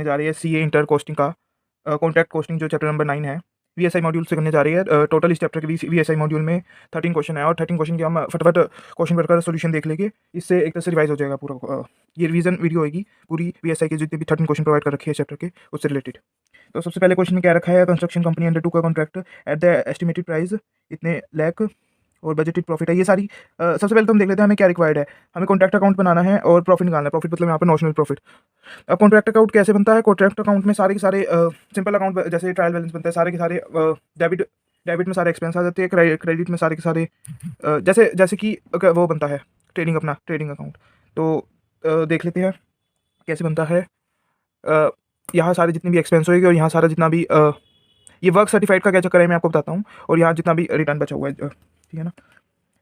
जा रही है सीए इंटर कोस्टिंग का कॉन्ट्रैक्ट कोस्टिंग जो चैप्टर नंबर 9 है वीएसआई मॉड्यूल से करने जा रही है। टोटल इस चैप्टर के वीएसआई मॉड्यूल में 13 क्वेश्चन है और 13 क्वेश्चन के हम फटाफट क्वेश्चन कर सोल्यूशन देख लेंगे। इससे एक तरह से रिवाइज हो जाएगा पूरा। ये रिवीजन वीडियो होगी पूरी वीएसआई के जितने भी 13 क्वेश्चन प्रोवाइड कर रखे हैं चैप्टर के उससे रिलेटेड। तो सबसे पहले क्वेश्चन में क्या रखा है, कंस्ट्रक्शन कंपनी अंडर टू का contract at the estimated price इतने लाख और बजटेड प्रॉफिट है। ये सारी सबसे पहले तो हम देख लेते हैं हमें क्या रिक्वायर्ड है। हमें कॉन्ट्रैक्ट अकाउंट बनाना है और प्रॉफिट निकालना है। प्रॉफिट मतलब यहाँ पर नॉशनल प्रॉफिट। अब कॉन्ट्रैक्ट अकाउंट कैसे बनता है? कॉन्ट्रैक्ट अकाउंट में सारे के सारे सिंपल अकाउंट जैसे ट्रायल बैलेंस बनता है, सारे के सारे डेबिट में सारे एक्सपेंस आ जाते हैं, क्रेडिट में सारे के सारे जैसे जैसे कि वो बनता है ट्रेडिंग, अपना ट्रेडिंग अकाउंट। तो देख लेते हैं कैसे बनता है। यहाँ सारे जितने भी एक्सपेंस होएंगे और यहाँ सारा जितना भी ये वर्क सर्टिफाइड का क्या चक्कर है मैं आपको बताता हूँ, और यहाँ जितना भी रिटर्न बचा हुआ है, ठीक है ना।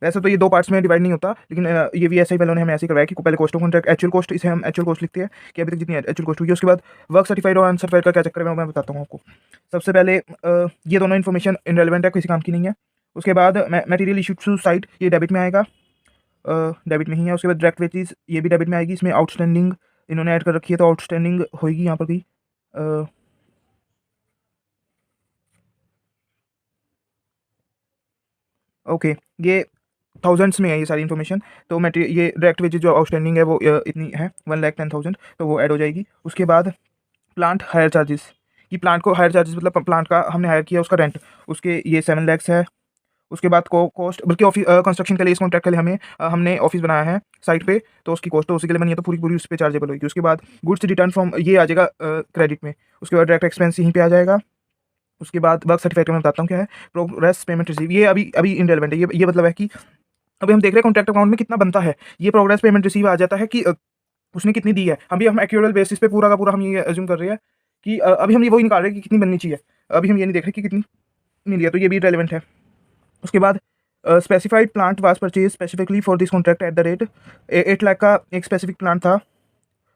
वैसे तो ये दो पार्ट्स में डिवाइड नहीं होता, लेकिन ये भी ऐसे ही वालों ने हमें ऐसे ही करवाया कि पहले cost of contract actual cost, इसे हम एक्चुअल कॉस्ट लिखते हैं कि अभी तक जितनी एक्चुअल कॉस्ट हुई है। उसके बाद वर्क सर्टिफाइड और अनसर्टिफाइड का क्या चक्कर है मैं बताता हूँ आपको। सबसे पहले ये दोनों इन्फॉर्मेशन इनरेलेवेंट है, किसी काम की नहीं है। उसके बाद मटेरियल इशूड टू साइट, ये डेबिट में आएगा, डेबिट में ही है। उसके बाद डायरेक्ट वेजेस, ये भी डेबिट में आएगी। इसमें आउटस्टैंडिंग इन्होंने ऐड कर रखी है तो आउटस्टैंडिंग होगी यहाँ पर भी। ओके, ये थाउजेंड्स में है ये सारी इन्फॉर्मेशन। तो ये डायरेक्ट वेजेस जो आउटस्टैंडिंग है वो इतनी है 1,10,000, तो वो ऐड हो जाएगी। उसके बाद प्लांट हायर चार्जेस, कि प्लांट को हायर चार्जेस मतलब प्लांट का हमने हायर किया उसका रेंट, उसके ये 7 lakhs है। उसके बाद कॉस्ट, बल्कि ऑफिस कंस्ट्रक्शन के लिए, इस कॉन्ट्रैक्ट के लिए हमें हमने ऑफिस बनाया है साइट पे, तो उसकी कॉस्ट तो उसी के लिए बनी है, तो पूरी पूरी उस पर चार्जेबल होगी। उसके बाद गुड्स रिटर्न फ्रॉम, ये आ जाएगा क्रेडिट में। उसके बाद डायरेक्ट एक्सपेंस यहीं पे आ जाएगा। उसके बाद वर्क सर्टिफिकेट में बताता हूँ क्या है। प्रोग्रेस पेमेंट रिसीव, ये अभी अभी इनरेलेवेंट है। ये मतलब है कि अभी हम देख रहे हैं कॉन्ट्रैक्ट अकाउंट में कितना बनता है। ये प्रोग्रेस पेमेंट रिसीव आ जाता है कि उसने कितनी दी है। अभी हम एक्यूरल बेसिस पे पूरा का पूरा हम ये अज्यूम कर रहे हैं कि अभी हम ये वही निकाल रहे हैं कि कितनी बननी चाहिए। अभी हम ये नहीं देख रहे कि कितनी मिली है, तो ये भी रेलिवेंट है। उसके बाद specified plant was purchase specifically for this contract at the rate 8 lakh का एक स्पेसिफिक प्लांट था,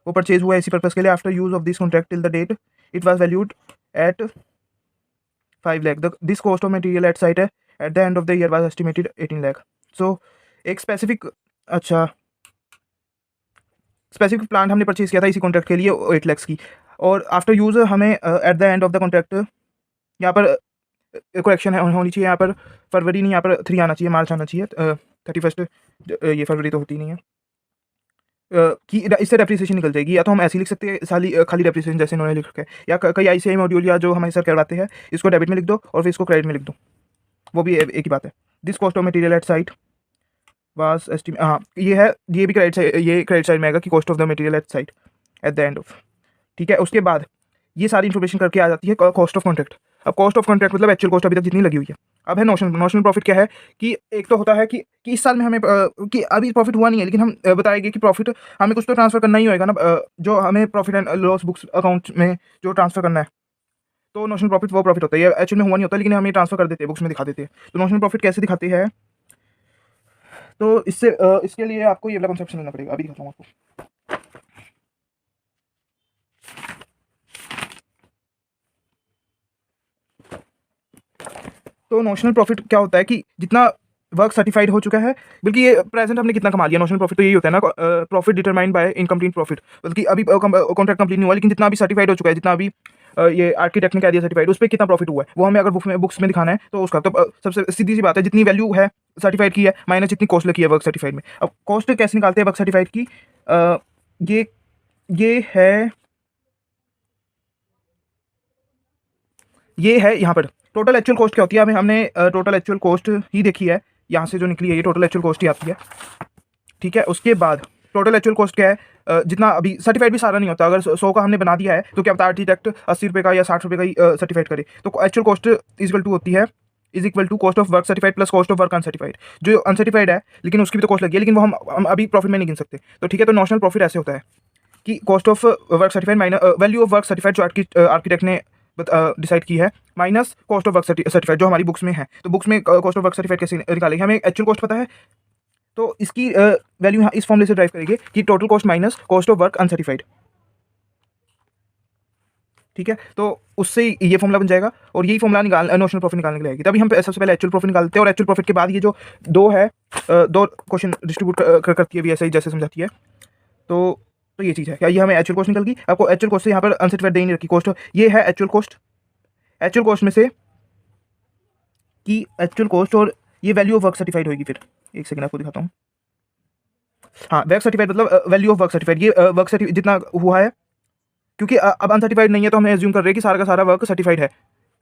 वो परचेज हुआ इसी पर्पज़ के लिए। After use of this contract till the date it was valued at 5 lakh. This cost of material at site है at the end of the year was estimated 18 lakh. So एक specific, अच्छा, specific plant हमने purchase किया था इसी contract के लिए 8 lakhs की, और आफ्टर यूज़ हमें eight the end of the contract, यहाँ पर करेक्शन है होनी चाहिए, यहाँ पर फरवरी नहीं, यहाँ पर 3 आना चाहिए, मार्च आना चाहिए, 31 ये फरवरी तो होती नहीं है। कि इससे डेप्रिसिएशन निकल जाएगी। या तो हम ऐसे ही लिख सकते हैं खाली डेप्रिसिएशन जैसे इन्होंने लिख रखा है, या कई आईसीआई मॉड्यूल या जो हमारे सर करवाते हैं इसको डेबिट में लिख दो और फिर इसको क्रेडिट में लिख दो, वो भी एक ही बात है। This cost of material at site was estimate, हाँ ये है, ये भी क्रेडिट साइड, ये क्रेडिट साइड में आएगा कि cost of the material at site eight the end of, ठीक है। उसके बाद ये सारी इन्फॉर्मेशन करके आ जाती है कॉस्ट ऑफ कॉन्ट्रैक्ट। अब कॉस्ट ऑफ कॉन्ट्रैक्ट मतलब एक्चुअल कॉस्ट अभी तक जितनी लगी हुई है। अब है नॉशनल प्रॉफिट क्या है, कि एक तो होता है कि इस साल में हमें कि अभी प्रॉफिट हुआ नहीं है, लेकिन हम बताएंगे कि प्रॉफिट हमें कुछ तो ट्रांसफर करना ही होगा ना, जो हमें profit and loss books account में जो ट्रांसफर करना है, तो नॉशनल प्रॉफिट वो प्रॉफिट होता है। ये एक्चुअल में हुआ नहीं होता, लेकिन हम ये ट्रांसफर कर देते हैं, बुक्स में दिखा देते हैं। तो नॉशनल प्रॉफिट कैसे दिखाते हैं, तो इससे इसके लिए आपको ये वाला कॉन्सेप्ट लेना पड़ेगा। अभी दिखाता हूँ आपको। तो नॉशनल प्रॉफिट क्या होता है कि जितना वर्क सर्टिफाइड हो चुका है, बल्कि ये प्रेजेंट हमने कितना कमा लिया। नॉशनल प्रॉफिट तो यही होता है ना, profit determined by incomplete profit, बल्कि अभी कॉन्ट्रैक्ट कंप्लीट नहीं हुआ, लेकिन जितना अभी सर्टिफाइड हो चुका है, जितना अभी ये आर्किटेक्ट ने कह दिया सर्टिफाइड, उस पर कितना प्रॉफिट हुआ है वो हमें अगर बुक्स में दिखाना है तो उसका तो सबसे सीधी सी बात है, जितनी वैल्यू है सर्टिफाइड की है माइनस जितनी कॉस्ट लगी है वर्क सर्टिफाइड में। अब कॉस्ट कैसे निकालते हैं वर्क सर्टिफाइड की, ये है यहाँ पर टोटल एक्चुअल कॉस्ट क्या होती है। हमने टोटल एक्चुअल कॉस्ट ही देखी है, यहाँ से जो निकली है ये टोटल एक्चुअल कॉस्ट ही आती है, ठीक है। उसके बाद टोटल एक्चुअल कॉस्ट क्या है, जितना अभी सर्टिफाइड भी सारा नहीं होता। अगर 100 का हमने बना दिया है तो क्या पता आर्किटेक्ट 80 रुपये का या 60 रुपये का ही सर्टिफाइड करे, तो actual cost is equal to cost of work certified plus cost of work uncertified. जो अनसर्टिफाइड है लेकिन उसकी भी तो कॉस्ट लगी है, लेकिन वो हम अभी प्रॉफिट में नहीं गिन सकते, तो ठीक है। तो नॉशनल प्रॉफिट ऐसे होता है कि cost of work certified minus value of work certified जो आर्किटेक्ट ने डिसाइड की है, minus cost of work certified जो हमारी बुक्स में है। तो बुक्स में कॉस्ट ऑफ वर्क सर्टिफाइड कैसे निकालेंगे, हमें एक्चुअल कॉस्ट पता है, तो इसकी वैल्यू यहाँ इस फॉर्मूले से ड्राइव करेंगे कि total cost minus cost of work uncertified, ठीक है। तो उससे ये फॉर्मूला बन जाएगा और यही फॉर्मूला नॉशनल प्रॉफिट निकालने के लिए आएगी। तभी हम सबसे पहले एक्चुअल प्रॉफिट निकालते हैं, और एक्चुअल प्रॉफिट के बाद ये जो दो क्वेश्चन डिस्ट्रीब्यूट करती है वीएसआई जैसे समझाती है, तो तो ये चीज़ है क्या, ये हमें एक्चुअल कॉस्ट निकल गई। आपको एक्चुअल कॉस्ट से यहाँ पर अनसर्टिफाइड दे ही नहीं रखी कॉस्ट, ये है एक्चुअल कॉस्ट। एक्चुअल कॉस्ट में से कि एक्चुअल कॉस्ट और ये वैल्यू ऑफ वर्क सर्टिफाइड होगी। फिर एक सेकंड आपको दिखाता हूँ। हाँ, वर्क सर्टिफाइड मतलब वैल्यू ऑफ वर्क सर्टिफाइड, ये वर्क सर्टिफाइड जितना हुआ है, क्योंकि अब अनसर्टिफाइड नहीं है तो हम एज्यूम कर रहे हैं कि सारा का सारा वर्क सर्टिफाइड है।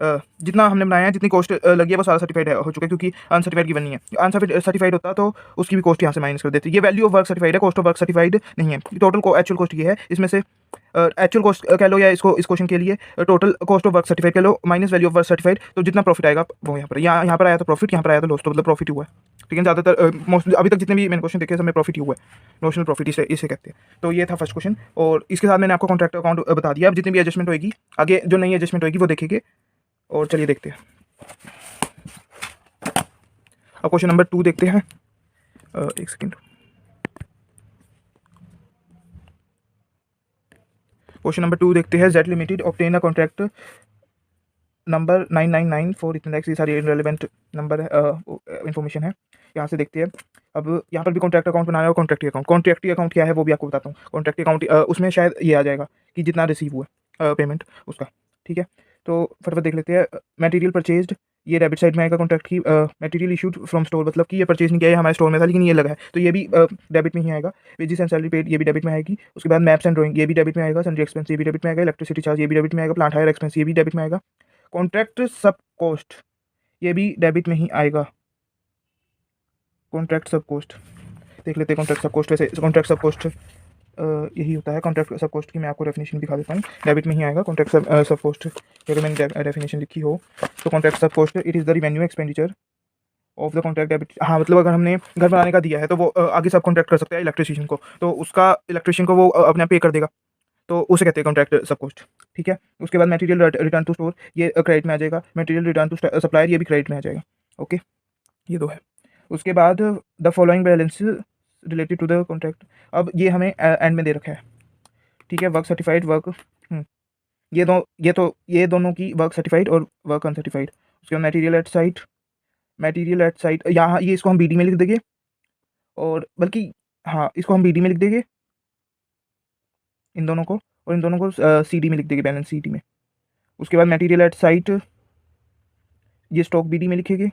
जितना हमने बनाया है, जितनी कॉस्ट लगी है वो सारा सर्टिफाइड हो चुका है, क्योंकि अनसर्टिफाइड गिवन नहीं है। अनसर्टिफाइड सर्टिफाइड होता तो उसकी भी कॉस्ट यहाँ से माइनस कर देते। ये वैल्यू ऑफ वर्क सर्टिफाइड है, कॉस्ट ऑफ वर्क सर्टिफाइड नहीं है। टोटल एक्चुअल कॉस्ट ये है, इसमें से एक्चुअल कॉस्ट कह लो, या इसको इस क्वेश्चन के लिए total cost of work certified कह लो minus value of work certified. तो जितना प्रॉफिट आएगा वो यहाँ पर आया तो प्रॉफिट, यहाँ पर आया तो लॉस, तो मतलब प्रॉफिट हुआ है। ठीक है, ज़्यादातर मोस्टली अभी तक जितने भी मैंने क्वेश्चन देखे सब में प्रॉफिट ही हुआ है, नोशनल प्रॉफिट इसे कहते हैं। तो ये था फर्स्ट क्वेश्चन, और इसके साथ मैंने आपको कॉन्ट्रैक्ट अकाउंट बता दिया। अब जितनी भी एडजस्टमेंट होगी आगे, जो नई एडजस्टमेंट होगी वो देखेंगे। और चलिए देखते हैं, अब क्वेश्चन नंबर 2 देखते हैं। एक सेकेंड, क्वेश्चन नंबर 2 देखते हैं। Z limited obtain a contract number 9994 इतने लाइक, ये सारी इनरेलेवेंट नंबर इन्फॉर्मेशन है, यहाँ से देखते हैं। अब यहाँ पर भी कॉन्ट्रैक्ट अकाउंट बनाया है, कॉन्ट्रैक्टी अकाउंट। कॉन्ट्रैक्टी अकाउंट क्या है वो भी आपको बताता हूँ। कॉन्ट्रैक्टी अकाउंट उसमें शायद ये आ जाएगा कि जितना रिसीव हुआ पेमेंट उसका। ठीक है, तो फटाफट देख लेते हैं। मटेरियल परचेज्ड, ये डेबिट साइड में आएगा कॉन्ट्रैक्ट की। मटेरियल इशूड फ्रॉम स्टोर, मतलब कि ये परचेज नहीं किया है, हमारे स्टोर में था लेकिन ये लगा है, तो ये भी डेबिट में ही आएगा। वेजेस एंड सैलरी पेड, ये भी डेबिट में आएगी। उसके बाद मैप्स एंड ड्राइंग, ये भी डेबिट में आएगा। सन्ड्री एक्सपेंस, ये भी डेबिट में आएगा। इलेक्ट्रिसिटी चार्ज, ये भी डेबिट में आएगा। प्लांट हायर एक्सपेंस, ये भी डेबिट में आएगा। कॉन्ट्रैक्ट सब कॉस्ट, ये भी डेबिट में ही आएगा। कॉन्ट्रैक्ट सब कॉस्ट देख लेते हैं। कॉन्ट्रैक्ट सब कॉस्ट, वैसे कॉन्ट्रैक्ट सब कॉस्ट यही होता है। कॉन्ट्रैक्ट सब कॉस्ट की मैं आपको डेफिनेशन दिखा देता हूँ, डेबिट में ही आएगा कॉन्ट्रैक्ट सब कॉस्ट की। अगर मैंने डेफिनेशन लिखी हो तो कॉन्ट्रैक्ट सब cost it is the revenue expenditure of the contract debit. हाँ, मतलब अगर हमने घर बनाने का दिया है तो वो आगे सब कॉन्ट्रैक्ट कर सकते हैं इलेक्ट्रिशियन को, तो उसका इलेक्ट्रिशियन को वो अपने पे कर देगा, तो उसे कहते हैं कॉन्ट्रैक्ट सब कॉस्ट। ठीक है, उसके बाद मटेरियल रिटर्न टू स्टोर, ये क्रेडिट में आ जाएगा। मटेरियल रिटर्न टू सप्लायर, ये भी क्रेडिट में आ जाएगा। ओके, ये दो है। उसके बाद the following balance related to the contract, अब ये हमें एंड में दे रखा है। ठीक है, वर्क सर्टिफाइड, वर्क ये दोनों की वर्क सर्टिफाइड और वर्क अनसर्टिफाइड। उसके बाद मटेरियल एट साइट, यहाँ ये इसको हम बीडी में लिख देंगे, और बल्कि हाँ इसको हम बीडी में लिख देंगे इन दोनों को, और इन दोनों को सीडी में लिख देंगे, बैलेंस सीडी में। उसके बाद मटेरियल एट साइट, ये स्टॉक बीडी में लिखेंगे।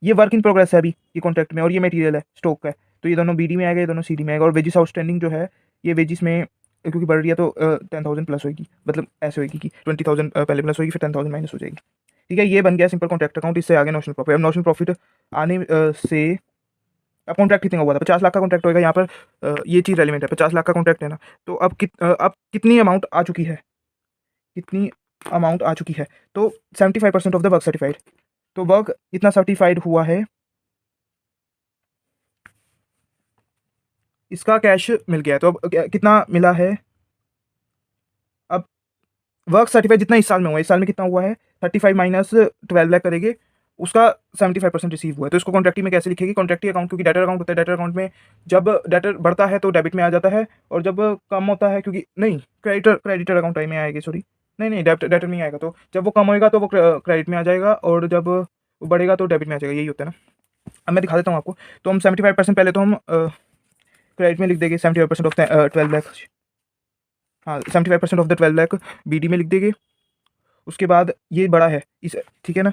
ये वर्क इन प्रोग्रेस है अभी ये कॉन्ट्रैक्ट में, और ये मटेरियल है स्टॉक का है, तो ये दोनों बीडी में आएगा, ये दोनों सीडी में आएगा। और वेजिस आउटस्टैंडिंग जो है, ये वेजिस में क्योंकि बढ़ रही है तो 10,000 प्लस होगी, मतलब ऐसे होगी कि 20,000 पहले प्लस होगी, फिर 10,000 माइनस हो जाएगी। ठीक है, ये बन गया सिंपल कॉन्ट्रैक्ट अकाउंट। इससे आगे नॉशनल प्रॉफिट। अब नॉशनल प्रॉफिट आने से, अब कॉन्ट्रैक्ट कितने का हुआ था, 50 लाख का कॉन्ट्रैक्ट होगा यहाँ पर। ये चीज़ रेलिवेंट है, 50 लाख का कॉन्ट्रैक्ट है ना, तो अब कितनी अमाउंट आ चुकी है, कितनी अमाउंट आ चुकी है, तो 75% ऑफ द वर्क सर्टिफाइड। तो वर्क इतना सर्टिफाइड हुआ है, इसका कैश मिल गया है। तो अब कितना मिला है, अब वर्क सर्टिफाइड जितना इस साल में हुआ है, इस साल में कितना हुआ है, 35 माइनस 12 लाख करेंगे, उसका 75% रिसीव हुआ है। तो इसको कॉन्ट्रैक्टी में कैसे लिखेगी, कॉन्ट्रैक्टी अकाउंट, क्योंकि डेटर अकाउंट होता है, डेटर अकाउंट में जब डेटर बढ़ता है तो डेबिट में आ जाता है, और जब कम होता है, क्योंकि नहीं क्रेडिटर अकाउंट में आएगी, सॉरी नहीं डेटर में आएगा, तो जब वो कम होएगा तो वो क्रेडिट में आ जाएगा, और जब वो बढ़ेगा तो डेबिट में आ जाएगा, यही होता है ना। अब मैं दिखा देता हूँ आपको। तो हम 75% पहले तो हम क्रेडिट में लिख देंगे, 75% ऑफ 12 लाख, हाँ 75% ऑफ द 12 लाख बीडी में लिख देंगे। उसके बाद ये बड़ा है इस, ठीक है ना,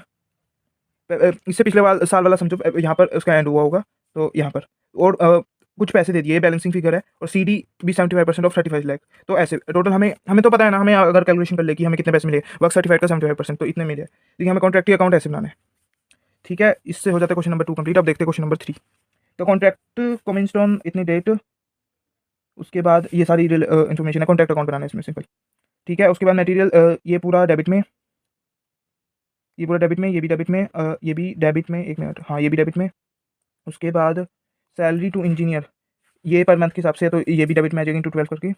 इससे पिछले साल वाला समझो, यहाँ पर उसका एंड हुआ होगा, तो यहाँ पर और कुछ पैसे दे दिए, बैलेंसिंग फिगर है, और सीडी भी 75% ऑफ 35 लाख। तो ऐसे टोटल हमें तो पता है ना, हमें अगर कैलकुलेशन कर ले कि हमें कितने पैसे मिले वर्क सर्टिफाइड का 75%, तो इतने मिले, लेकिन हमें कॉन्ट्रैक्टी अकाउंट ऐसे बनाना है। ठीक है, इससे हो जाता है क्वेश्चन नंबर 2 कंप्लीट। अब देखते हैं क्वेश्चन नंबर 3। तो कॉन्ट्रैक्ट कमेंस्ड ऑन इतनी डेट, उसके बाद ये सारी इन्फॉर्मेशन है, कॉन्ट्रैक्ट अकाउंट बनाना है इसमें सिंपल। ठीक है, उसके बाद मटेरियल ये पूरा डेबिट में, ये पूरा डेबिट में, ये भी डेबिट में, ये भी डेबिट में, एक मिनट, हाँ ये भी डेबिट में। उसके बाद सैलरी टू इंजीनियर, ये पर मंथ के हिसाब से है, तो ये भी डेबिट में आ जाएगी, 12 करके।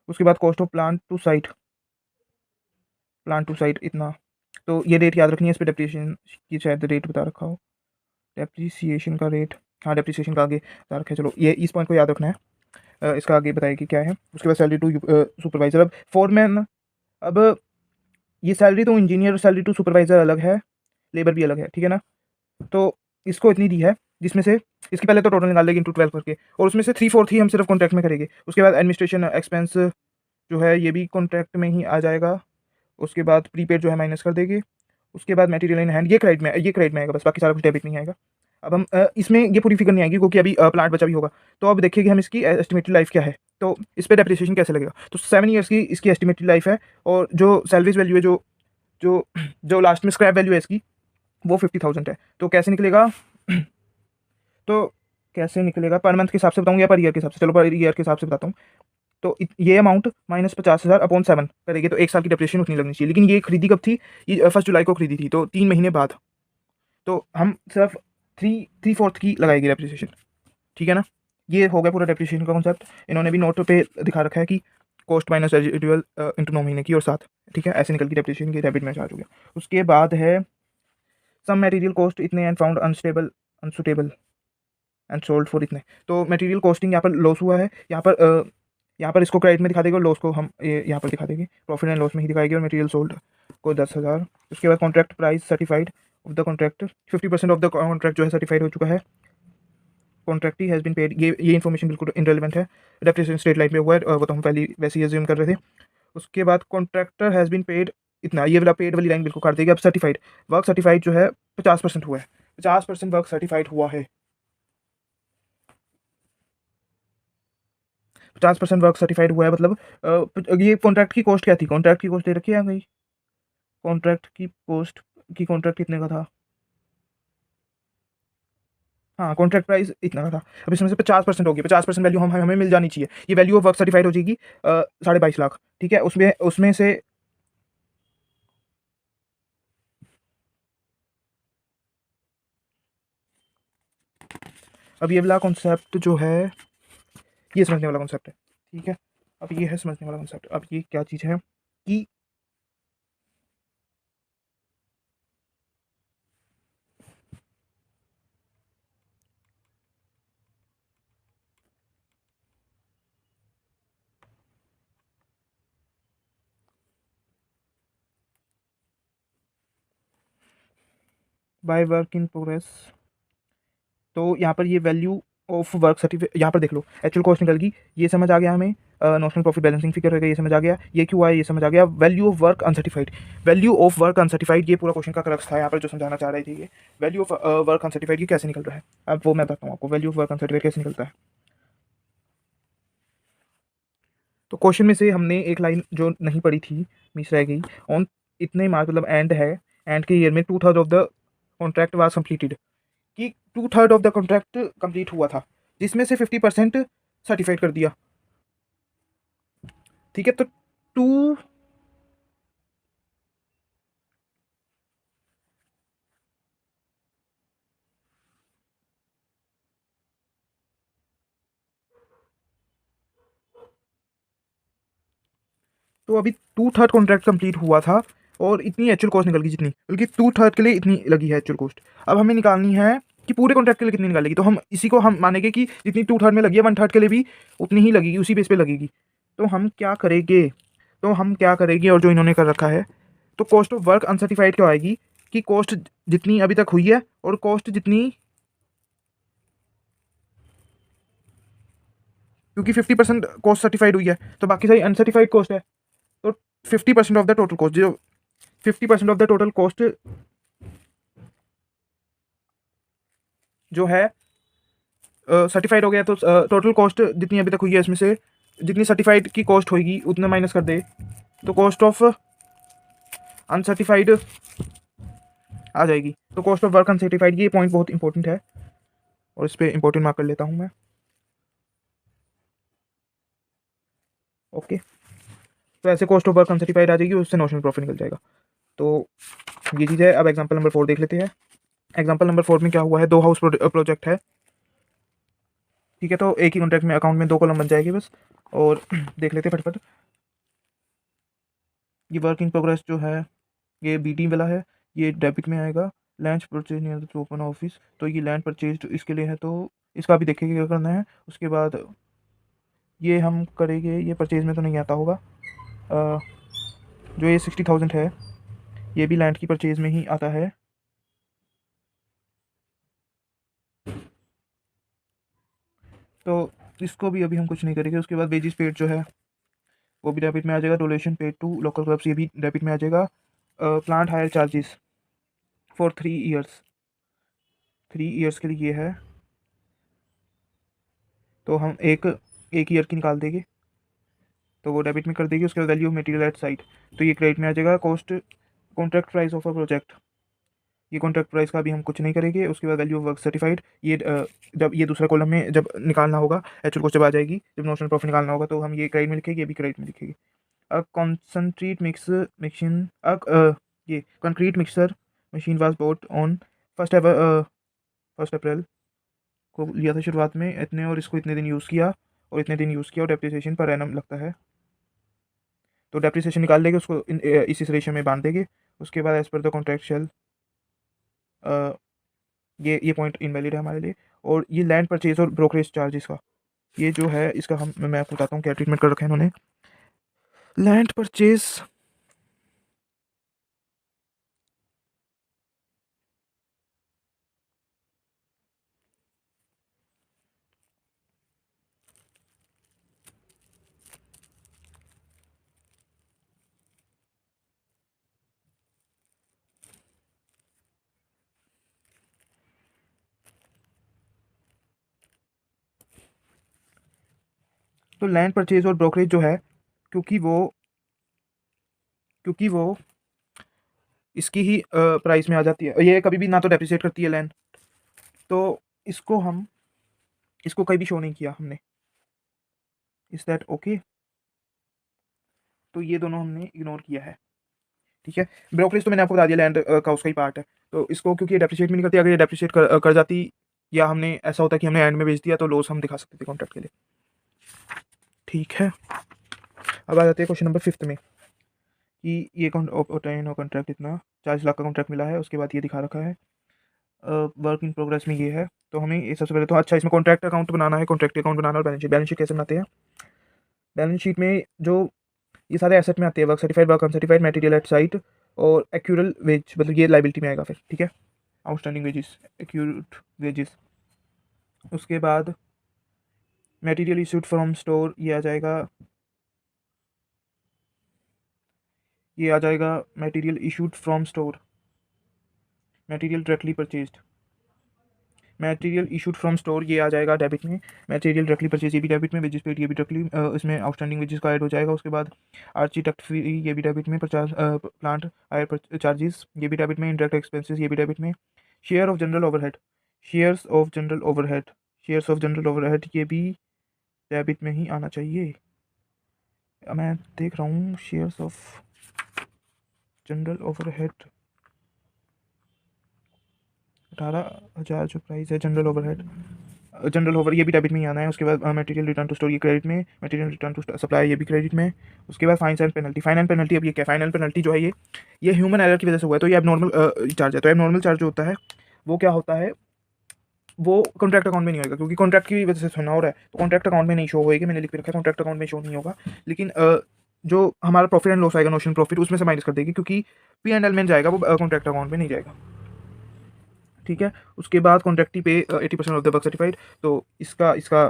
उसके बाद cost of plant to site इतना, तो ये रेट याद रखनी है, इस पर डेप्रिसिएशन की शायद रेट बता रखा हो, डेप्रिसिएशन का रेट, हाँ डेप्रिसिएशन का आगे बता रखा है, चलो ये इस पॉइंट को याद रखना है। इसका आगे बताएगी क्या है। उसके बाद सैलरी टू सुपरवाइज़र, अब फोरमैन, अब ये सैलरी तो इंजीनियर और सैलरी टू सुपरवाइज़र अलग है, लेबर भी अलग है, ठीक है ना। तो इसको इतनी दी है जिसमें से इसकी पहले तो टोटल निकाल लेंगे इंटू 12 करके, और उसमें से 3/4 ही हम सिर्फ कॉन्ट्रैक्ट में करेंगे। उसके बाद एडमिनिस्ट्रेशन एक्सपेंस जो है ये भी कॉन्ट्रैक्ट में ही आ जाएगा। उसके बाद प्रीपेड जो है माइनस कर देंगे। उसके बाद मटेरियल इन हैंड ये क्रेडिट में आएगा बस, बाकी सारा कुछ डेबिट नहीं आएगा। अब हम इसमें ये पूरी फिगर नहीं आएगी क्योंकि अभी प्लांट बचा भी होगा। तो अब देखिए कि हम इसकी एस्टिमेटेड लाइफ क्या है, तो इस पे डेप्रिसिएशन कैसे लगेगा। तो 7 ईयर्स की इसकी एस्टिमेटेड लाइफ है, और जो सैलरीज वैल्यू है, जो जो जो लास्ट में स्क्रैप वैल्यू है इसकी, वो 50,000 है। तो कैसे निकलेगा तो कैसे निकलेगा, पर मंथ के हिसाब से बताऊँ या पर ईयर के हिसाब से? चलो पर ईयर के हिसाब से बताता हूँ। तो ये अमाउंट माइनस 50,000 अपॉन 7 करेंगे तो 1 साल की डेप्रिसिएशन उतनी लगनी चाहिए। लेकिन ये खरीदी कब थी? ये 1 जुलाई को खरीदी थी, तो 3 महीने बाद। तो हम सिर्फ 3/4 की लगाएगी डेप्रिसिएशन, ठीक है ना। ये हो गया पूरा डेप्रिसिएशन का कॉन्सेप्ट। इन्होंने भी नोट पे दिखा रखा है कि कॉस्ट माइनस रेजिडुअल इंटू 9 महीने की और 7, ठीक है। ऐसे निकल की डेप्रिसिएशन की डेबिट में चार्ज हो गया। उसके बाद है सम मटेरियल कॉस्ट इतने and found unstable unsuitable and sold for इतने। तो मटेरियल कॉस्टिंग यहाँ पर लॉस हुआ है, यहाँ पर इसको क्रेडिट में दिखा देंगे और लॉस को हम यहाँ पर दिखा देंगे, प्रॉफिट एंड लॉस में ही दिखाएंगे। और मटेरियल सोल्ड को 10,000। उसके बाद contract price certified of the contract, 50% of the contract जो है सर्टिफाइड हो चुका है। कॉन्ट्रैक्टी हैज़ बीन पेड, ये इन्फॉर्मेशन बिल्कुल इनरेलेवेंट है, डेप्रिसिएशन स्ट्रेट लाइन पे हुआ है, वो तो हम पहले वैसे ही एज्यूम कर रहे थे। उसके बाद कॉन्ट्रैक्टर हैज़ बीन पेड इतना, ये वाला पेड वाली लाइन बिल्कुल काट देगी। अब सर्टिफाइड वर्क सर्टिफाइड जो है 50% हुआ है, 50% वर्क सर्टिफाइड हुआ है। 50% वर्क सर्टिफाइड हुआ है मतलब ये कॉन्ट्रैक्ट की कॉस्ट क्या थी? कॉन्ट्रैक्ट की कॉस्ट दे रखी है गई, कॉन्ट्रैक्ट कितने का था? हाँ, कॉन्ट्रैक्ट प्राइस इतना का था। अब इसमें से 50% होगी, 50% वैल्यू हमें मिल जानी चाहिए। ये वैल्यू ऑफ वर्क सर्टिफाइड हो जाएगी 22.5 लाख, ठीक है। उसमें उसमें से अब ये वाला कॉन्सेप्ट जो है ये समझने वाला कॉन्सेप्ट है, ठीक है। अब ये है समझने वाला कॉन्सेप्ट। अब ये क्या चीज़ है कि बाय वर्क इन प्रोग्रेस, तो यहाँ पर ये वैल्यू ऑफ वर्क सर्टिफिकेट, यहाँ पर देख लो एक्चुअल कॉस्ट निकल गई, ये समझ आ गया हमें। नॉशनल प्रॉफिट बैलेंसिंग फिगर रहेगा, ये समझ आ गया। ये क्यों आया ये समझ आ गया। Value of work uncertified, value of work uncertified, ये पूरा क्वेश्चन का क्रक्स था यहाँ पर जो समझाना चाह रहे थे। ये वैल्यू ऑफ वर्क अनसर्टिफाइड ये कैसे निकल रहा है, अब वो मैं बताता हूँ आपको। वैल्यू ऑफ वर्क अनसर्टिफाइड कैसे निकलता है, तो क्वेश्चन में से हमने एक लाइन जो नहीं पढ़ी थी, मिस रह गई। ऑन इतने मार्क मतलब एंड है, एंड के ईयर में 2/3 of the contract was completed, कि 2/3 ऑफ द कॉन्ट्रैक्ट कंप्लीट हुआ था, जिसमें से 50% सर्टिफाइड कर दिया, ठीक है। तो टू तो अभी 2/3 कॉन्ट्रैक्ट कंप्लीट हुआ था और इतनी एक्चुअल कॉस्ट निकल गई जितनी, बल्कि 2/3 के लिए इतनी लगी है एक्चुअल कॉस्ट। अब हमें निकालनी है कि पूरे कॉन्ट्रैक्ट के लिए कितनी निकालेगी, तो हम इसी को हम मानेंगे कि जितनी 2/3 में लगी है 1/3 के लिए भी उतनी ही लगेगी, उसी बेस पे लगेगी। तो हम क्या करेंगे, और जो इन्होंने कर रखा है, तो कॉस्ट ऑफ वर्क अनसर्टिफाइड क्या आएगी कि कॉस्ट जितनी अभी तक हुई है और कॉस्ट जितनी, क्योंकि 50% कॉस्ट सर्टिफाइड हुई है तो बाकी सारी अनसर्टिफाइड कॉस्ट है। तो 50% ऑफ द टोटल कॉस्ट, जो 50% ऑफ द टोटल कॉस्ट जो है सर्टिफाइड हो गया, तो टोटल कॉस्ट जितनी अभी तक हुई है इसमें से जितनी सर्टिफाइड की कॉस्ट होगी उतना माइनस कर दे, तो कॉस्ट ऑफ अनसर्टिफाइड आ जाएगी। तो कॉस्ट ऑफ वर्क अनसर्टिफाइड, ये पॉइंट बहुत इंपॉर्टेंट है और इस पर इंपॉर्टेंट मार्क कर लेता हूँ मैं, ओके। तो ऐसे कॉस्ट ऑफ वर्क अनसर्टिफाइड आ जाएगी, उससे नॉशनल प्रॉफिट निकल जाएगा। तो ये चीज़ है। अब एग्जाम्पल नंबर 4 देख लेते हैं। एग्जाम्पल नंबर 4 में क्या हुआ है, 2 हाउस प्रोजेक्ट है, ठीक है। तो एक ही कॉन्ट्रैक्ट में अकाउंट में 2 कॉलम बन जाएगी बस, और देख लेते हैं फटफट। ये वर्क इन प्रोग्रेस जो है ये BD वाला है, ये डेबिट में आएगा। Land purchase near to open office, तो ये लैंड परचेज इसके लिए है, तो इसका भी देखेंगे क्या करना है। उसके बाद ये हम करेंगे, ये परचेज में तो नहीं आता होगा, जो ये 60,000 है ये भी लैंड की परचेज में ही आता है। तो इसको भी अभी हम कुछ नहीं करेंगे। उसके बाद वेजिस पेड जो है वो भी डेबिट में आ जाएगा। Donation paid to local clubs ये भी डेबिट में आ जाएगा। Plant hire charges for 3 years, 3 years के लिए ये है, तो हम एक ईयर की निकाल देंगे, तो वो डेबिट में कर देगी। उसके बाद value of material at site, तो ये क्रेडिट में आ जाएगा। Cost contract price of a project, ये कॉन्ट्रैक्ट प्राइस का भी हम कुछ नहीं करेंगे। उसके बाद वैल्यू ऑफ वर्क सर्टिफाइड, ये जब ये दूसरा कॉलम में जब निकालना होगा, एक्चुअल कॉस्ट जब आ जाएगी, जब नोशनल प्रॉफिट निकालना होगा, तो हम ये क्रेडिट में लिखेंगे, ये भी क्रेडिट में लिखेंगे। अ कॉन्सनट्रेट मिक्सिंग ये concrete mixer machine was boat on first April को लिया था शुरुआत में इतने, और इसको इतने दिन यूज़ किया और इतने दिन यूज़ किया, और डेप्रिसिएशन पर एनम लगता है, तो डेप्रिसिएशन निकाल देंगे, उसको इसी रेशियो में बांध देंगे। उसके बाद एज पर द कॉन्ट्रैक्चुअल ये पॉइंट इनवैलिड है हमारे लिए। और ये लैंड परचेज और ब्रोकरेज चार्जेस का, ये जो है इसका मैं आपको बताता हूँ क्या ट्रीटमेंट कर रखा है इन्होंने। लैंड परचेज, तो लैंड परचेज और ब्रोकरेज जो है, क्योंकि वो इसकी ही प्राइस में आ जाती है, ये कभी भी ना तो डेप्रिसिएट करती है लैंड, तो इसको हम इसको कहीं भी शो नहीं किया हमने। Is that okay? तो ये दोनों हमने इग्नोर किया है, ठीक है। ब्रोकरेज तो मैंने आपको बता दिया, लैंड का उसका ही पार्ट है, तो इसको क्योंकि डेप्रिशिएट भी नहीं करती, अगर ये डेप्रिशिएट कर जाती या हमने ऐसा होता कि हमने एंड में बेच दिया, तो लॉस हम दिखा सकते थे कॉन्ट्रैक्ट के लिए, ठीक है। अब आ जाते हैं क्वेश्चन नंबर 5 में, कि ये कॉन्ट्रैक्ट इतना 40 लाख का कॉन्ट्रैक्ट मिला है, उसके बाद ये दिखा रखा है वर्क इन प्रोग्रेस में ये है। तो हमें ये सबसे पहले तो अच्छा इसमें कॉन्ट्रैक्ट अकाउंट बनाना है, कॉन्ट्रैक्ट अकाउंट बनाना, और बैलेंस शीट कैसे बनाते हैं। बैलेंस शीट में जो ये सारे एसेट में आते हैं, work certified, work uncertified, material at site, और एक्यूरल वेज, मतलब ये लाइबिलिटी में आएगा फिर, ठीक है। Outstanding wages, accrued wages. उसके बाद मटेरियल इशूड फ्रॉम स्टोर, ये आ जाएगा, material issued from store, material directly purchased, material issued from store ये आ जाएगा डेबिट में। मटेरियल डायरेक्टली परचेज ये भी डेबिट में। वेजेस पेड ये भी डायरेक्टली इसमें आउटस्टैंडिंग वेजेस का ऐड हो जाएगा। उसके बाद आर्किटेक्ट फी ये भी डेबिट में। प्लांट हायर चार्जेस ये भी डेबिट में। इंडायरेक्ट एक्सपेंसेस ये भी डेबिट में। Share of general overhead, shares of general overhead ये भी डेबिट में ही आना चाहिए। मैं देख रहा हूँ शेयर्स ऑफ जनरल ओवरहेड 18,000 जो प्राइस है जनरल ओवरहेड, जनरल ओवर ये भी डेबिट में ही आना है। उसके बाद मटेरियल रिटर्न टू स्टोर ये क्रेडिट में। मटेरियल रिटर्न टू सप्लाई ये भी क्रेडिट में। उसके बाद फाइन एंड पेनल्टी, अब ये क्या फाइन एंड पेनल्टी जो है ये ह्यूमन एरर की वजह से हुआ है, तो ये एबनॉर्मल चार्ज है। तो एबनॉर्मल चार्ज जो होता है वो क्या होता है, वो कॉन्ट्रैक्ट अकाउंट में नहीं होगा, क्योंकि कॉन्ट्रैक्ट की वजह से सुनना हो रहा है, तो कॉन्ट्रैक्ट अकाउंट में नहीं शो होएगी। मैंने लिख के रखा है कॉन्ट्रैक्ट अकाउंट में शो नहीं होगा, लेकिन जो हमारा प्रॉफिट एंड लॉस आएगा, नोशनल प्रॉफिट, उसमें से माइनस कर देगी, क्योंकि P&L में जाएगा, वो कॉन्ट्रैक्ट अकाउंट में नहीं जाएगा, ठीक है। उसके बाद कॉन्ट्रैक्टी पे 80% ऑफ द वर्क सर्टिफाइड, तो इसका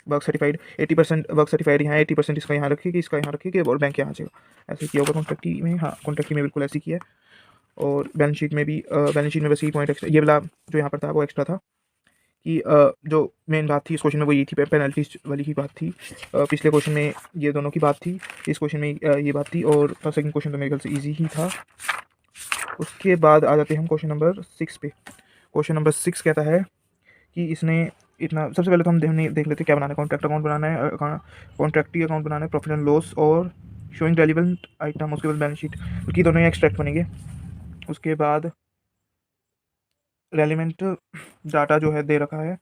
वर्क सर्टिफाइड 80% वर्क सर्टिफाइड यहाँ, 80% इसका यहाँ रखिएगी, इसका यहाँ रखिएगी, और बैंक यहाँ जाएगा। ऐसे किया होगा कॉन्ट्रैक्टी में, हाँ कॉन्ट्रैक्टी में बिल्कुल ऐसे किया है। और बैलेंस शीट में भी बस ये पॉइंट एक्स्ट्रा, ये वाला जो यहाँ पर था वो एक्स्ट्रा था, कि जो मेन बात थी इस क्वेश्चन में वो ये थी, पेनल्टीज वाली ही बात थी। पिछले क्वेश्चन में ये दोनों की बात थी, इस क्वेश्चन में ये बात थी, और सेकंड क्वेश्चन तो मेरे ख्याल से ईजी ही था। उसके बाद आ जाते हैं हम क्वेश्चन नंबर 6 पे। क्वेश्चन नंबर 6 कहता है कि इसने इतना, सबसे पहले तो हम देख लेते हैं क्या बनाना है। कॉन्ट्रैक्ट अकाउंट बनाना है, कॉन्ट्रैक्टी अकाउंट बनाना है, प्रॉफिट एंड लॉस और शोइंग रेलिवेंट आइटम। उसके बाद बैलेंस शीट, क्योंकि दोनों ही एक्सट्रैक्ट बनेंगे। उसके बाद रेलिवेंट डाटा जो है दे रखा है,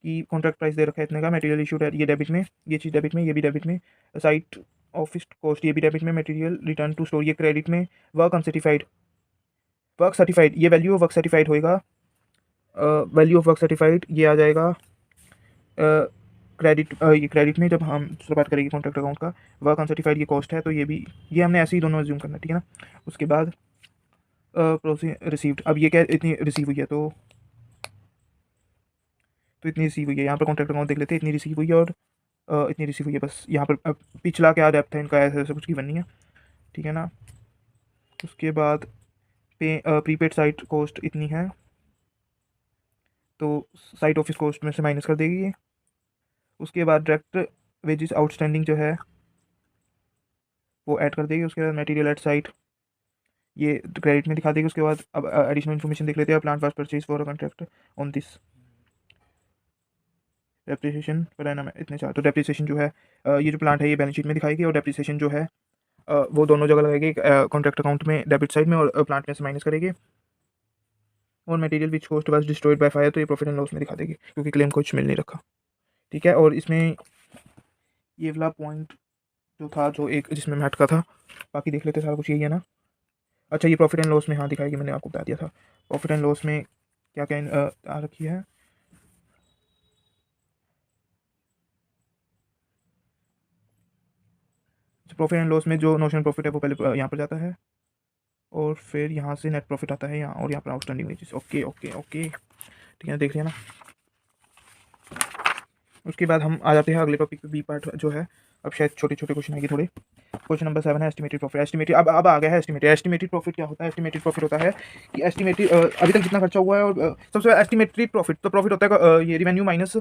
कि कॉन्ट्रैक्ट प्राइस दे रखा है इतने का, मटेरियल इशूड है ये डेबिट में, ये चीज़ डेबिट में, ये भी डेबिट में। साइट ऑफिस कॉस्ट ये भी डेबिट में। मटेरियल रिटर्न टू स्टोर ये क्रेडिट में। वर्क सर्टिफाइड ये वैल्यू ऑफ वर्क सर्टिफाइड होएगा, वैल्यू ऑफ वर्क सर्टिफाइड ये आ जाएगा ये क्रेडिट में, जब हम शुरुआत करेंगे कॉन्ट्रैक्ट अकाउंट का। वर्क अनसर्टिफाइड ये कॉस्ट है, तो ये हमने ऐसे ही दोनों एज्यूम करना है, ठीक है ना। उसके बाद रिसीव्ड, अब ये क्या इतनी रिसीव हुई है, तो तो इतनी रिसीव हुई है। यहाँ पर कॉन्ट्रैक्ट अकाउंट देख लेते हैं, इतनी रिसीव हुई है और इतनी रिसीव हुई है बस। यहाँ पर पिछला क्या डेप्थ है इनका, ऐसा ऐसा कुछ गिवन नहीं है, ठीक है ना। उसके बाद प्रीपेड साइट कॉस्ट इतनी है, तो साइट ऑफिस कॉस्ट में से माइनस कर देगी ये। उसके बाद डायरेक्ट वेजेस आउटस्टैंडिंग जो है वो ऐड कर देगी। उसके बाद मटेरियल एट साइट ये क्रेडिट में दिखा देगी। उसके बाद अब एडिशनल इन्फॉर्मेशन देख लेते हैं। Plant was purchase for a contract on this depreciation per annum इतने चार। तो डेप्रिसिएशन जो है ये जो प्लांट है ये बैलेंस शीट में दिखाएगी, और डेप्रिसिएशन जो है वो दोनों जगह लगेगी, कॉन्ट्रैक्ट अकाउंट में डेबिट साइड में और प्लांट में से माइनस करेगी। और material which cost was destroyed by fire तो ये प्रॉफिट एंड लॉस में दिखा देगी, क्योंकि क्लेम कुछ मिल नहीं रखा, ठीक है। और इसमें ये वाला पॉइंट जो था, जो एक जिसमें मैं हटका था, बाकी देख लेते सारा कुछ यही है ना। अच्छा, ये प्रॉफिट एंड लॉस में हाँ दिखाएगी, मैंने आपको बता दिया था। प्रॉफिट एंड लॉस में क्या क्या आ रखी है। प्रॉफिट एंड लॉस में जो नोशनल प्रॉफिट है वो पहले यहाँ पर जाता है, और फिर यहाँ से नेट प्रॉफिट आता है यहाँ, और यहाँ पर outstanding wages. Okay okay okay, ठीक है, देख लिया ना। उसके बाद हम आ जाते हैं अगले टॉपिक पे, बी पार्ट जो है। अब शायद छोटे छोटे क्वेश्चन आएंगे थोड़े। क्वेश्चन नंबर 7 है एस्टिमेटेड प्रॉफिट। एस्टिमेटेड अब आ गया है एस्टिमेटेड। एस्टिमेटेड प्रॉफिट क्या होता है? एस्टिमेटेड प्रॉफिट होता है कि एस्टिमेटेड अभी तक जितना खर्चा हुआ है, और सबसे एस्टिमेटेड प्रॉफिट, तो प्रॉफिट होता है ये रिवेन्यू माइनस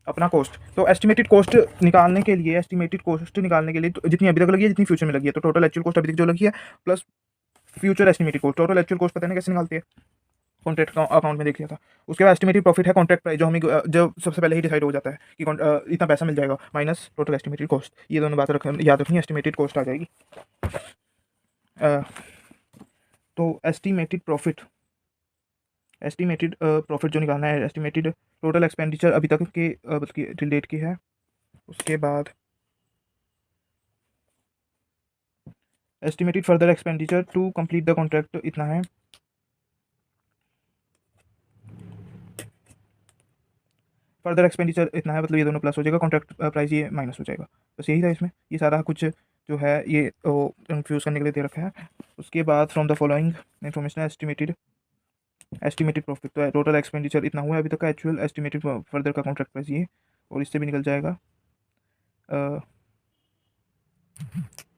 अपना कॉस्ट। तो एस्टिमेटेड कॉस्ट निकालने के लिए, एस्टिमेटेड कॉस्ट निकालने के लिए तो जितनी अभी तक लगी है, जितनी फ्यूचर में लगी है, तो टोटल एक्चुअल कॉस्ट अभी तक जो लगी है plus future estimated cost. Total actual cost पता नहीं कैसे निकालते हैं, कॉन्ट्रैक्ट अकाउंट में देख लिया था। उसके बाद एस्टिमेटेड प्रॉफिट है कॉन्ट्रैक्ट प्राइस, जो हमें जो सबसे पहले ही डिसाइड हो जाता है कि इतना पैसा मिल जाएगा, माइनस टोटल एस्टिमेटेड कॉस्ट। ये दोनों बात याद रखनी, एस्टिमेटेड कॉस्ट आ जाएगी। तो एस्टिमेटेड प्रॉफिट जो निकालना है, एस्टिमेटेड टोटल एक्सपेंडिचर अभी तक के बल्कि टिल डेट की है। उसके बाद estimated further expenditure to complete the contract इतना है। फर्दर एक्सपेंडिचर इतना है, मतलब ये दोनों प्लस हो जाएगा, कॉन्ट्रैक्ट प्राइस ये माइनस हो जाएगा। बस यही था इसमें, ये सारा कुछ जो है ये कंफ्यूज करने के लिए दे रखा है। उसके बाद from the following information estimated profit, तो टोटल एक्सपेंडिचर इतना हुआ है अभी तक का, एक्चुअल एस्टिमेटेड फर्दर का कॉन्ट्रैक्ट प्राइस ये, और इससे भी निकल जाएगा।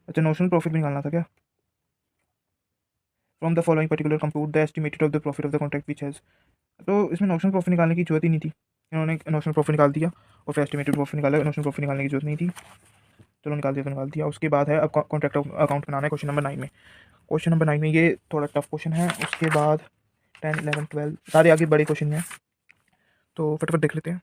अच्छा, नोशनल प्रॉफिट भी निकालना था क्या? From the following particular compute the estimated of the profit of the contract which has. तो इसमें नोशनल प्रॉफिट निकालने की जरूरत ही नहीं थी, इन्होंने नोशनल प्रॉफिट निकाल दिया और फिर एस्टिमेटेड प्रॉफिट निकाला। नोशनल प्रॉफिट निकालने की जरूरत नहीं थी, चलो निकाल दिया तो निकाल दिया। उसके बाद है अब कॉन्ट्रैक्ट अकाउंट बनाना है क्वेश्चन नंबर 9 में। क्वेश्चन नंबर 9 में ये थोड़ा टफ क्वेश्चन है। उसके बाद 10, 11, 12 सारे आगे बड़े क्वेश्चन हैं, तो फटाफट देख लेते हैं।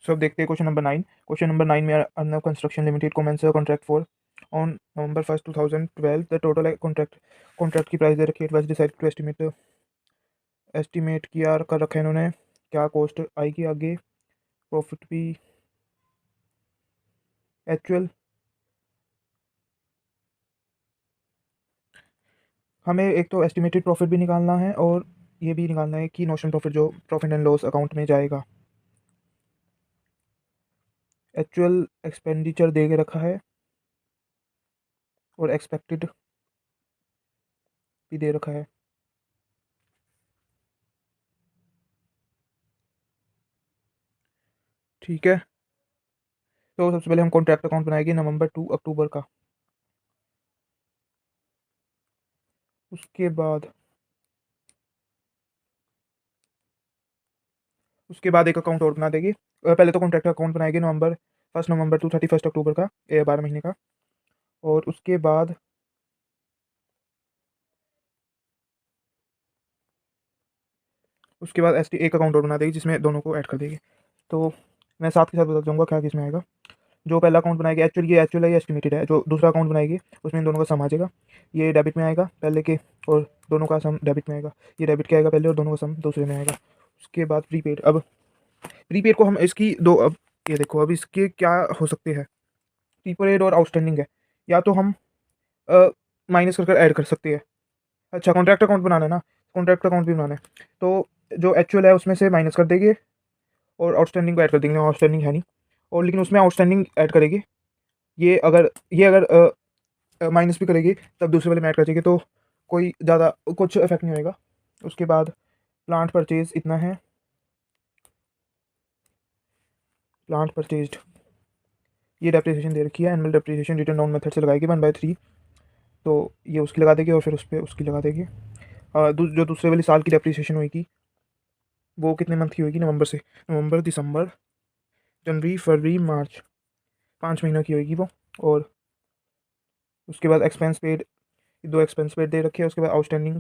सो अब देखते हैं क्वेश्चन नंबर 9। क्वेश्चन नंबर 9 में Arnav construction limited commence contract for on November 1, 2012। The total contract की प्राइस दे रखी है। It was decided to estimate किया कर रखा है इन्होंने, क्या कॉस्ट आएगी आगे, प्रॉफिट भी, एक्चुअल। हमें एक तो एस्टिमेटेड प्रॉफिट भी निकालना है, और ये भी निकालना है कि नोशनल प्रॉफिट जो प्रॉफिट एंड लॉस अकाउंट में जाएगा। एक्चुअल एक्सपेंडिचर दे के रखा है, और एक्सपेक्टेड भी दे रखा है। ठीक है, तो सबसे पहले हम कॉन्ट्रैक्ट अकाउंट बनाएंगे नवंबर टू अक्टूबर का। उसके बाद एक अकाउंट और बना देंगे। पहले तो कॉन्ट्रैक्ट अकाउंट बनाएंगे नवंबर 1 नवंबर टू 31 अक्टूबर का, 12 महीने का। और उसके बाद एक अकाउंट और बना देगी जिसमें दोनों को ऐड कर देंगे। तो मैं साथ के साथ बता दूंगा क्या किसमें आएगा। जो पहला अकाउंट बनाएगी, एक्चुअल है, ये एस्टिमेटेड है। जो दूसरा अकाउंट बनाएगी उसमें इन दोनों का सम आ जाएगा, ये डेबिट में आएगा पहले के, और दोनों का सम डेबिट में आएगा। ये डेबिट के आएगा पहले, और दोनों का सम दूसरे में आएगा। उसके बाद प्रीपेड। अब प्रीपेड को हम इसकी दो, अब ये देखो अब इसके क्या हो सकते हैं, प्रीपेड और आउटस्टैंडिंग है, या तो हम माइनस कर ऐड कर सकते हैं। अच्छा, कॉन्ट्रैक्ट अकाउंट बनाना है ना, कॉन्ट्रैक्ट अकाउंट भी बनाना है, तो जो एक्चुअल है उसमें से माइनस कर देंगे, और आउटस्टैंडिंग को ऐड कर देंगे। आउटस्टैंडिंग है नहीं, और लेकिन उसमें आउटस्टैंडिंग ऐड करेगी। ये अगर माइनस भी करेगी तब दूसरे वाले में ऐड कर देगी, तो कोई ज़्यादा कुछ इफेक्ट नहीं होएगा। उसके बाद प्लांट परचेज इतना है, प्लांट परचेज्ड, ये डेप्रिसिएशन दे रखी है, annual depreciation return down method से लगाएगी 1/3, तो ये उसकी लगा देगी और फिर उस पर उसकी लगा देगी। जो दूसरे वाली साल की डेप्रिसिएशन होगी वो कितने मंथ की होगी, नवंबर से, नवंबर दिसंबर जनवरी फरवरी मार्च, 5 महीनों की होगी वो। और उसके बाद एक्सपेंस पेड, 2 एक्सपेंस पेड दे रखे हैं। उसके बाद आउटस्टैंडिंग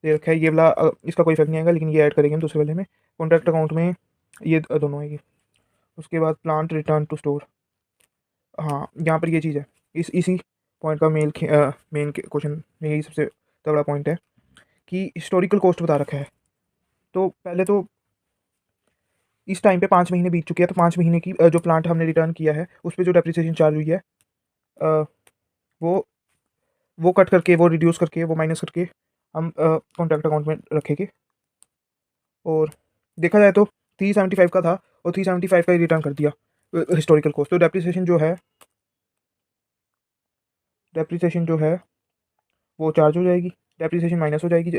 दे रखा है, ये वाला इसका कोई इफेक्ट नहीं आएगा, लेकिन ये ऐड करेंगे हम दूसरे वाले में, कॉन्ट्रैक्ट अकाउंट में ये दोनों आएगी। उसके बाद प्लांट रिटर्न टू स्टोर, हाँ यहाँ पर ये चीज़ है, इसी पॉइंट का मेन क्वेश्चन में यही सबसे तगड़ा पॉइंट है कि हिस्टोरिकल कॉस्ट बता रखा है। तो पहले तो इस टाइम पे 5 महीने बीत चुके हैं, तो 5 महीने की जो प्लांट हमने रिटर्न किया है उस पर जो डेप्रिसिएशन चार्ज हुई है वो वो कट करके, वो रिड्यूस करके, वो माइनस करके हम कॉन्ट्रैक्ट अकाउंट में रखेंगे। और देखा जाए तो 375 का था और 375 का ही रिटर्न कर दिया हिस्टोरिकल कॉस्ट। तो डेप्रिसिएशन जो है वो चार्ज हो जाएगी, डेप्रिसिएशन माइनस हो जाएगी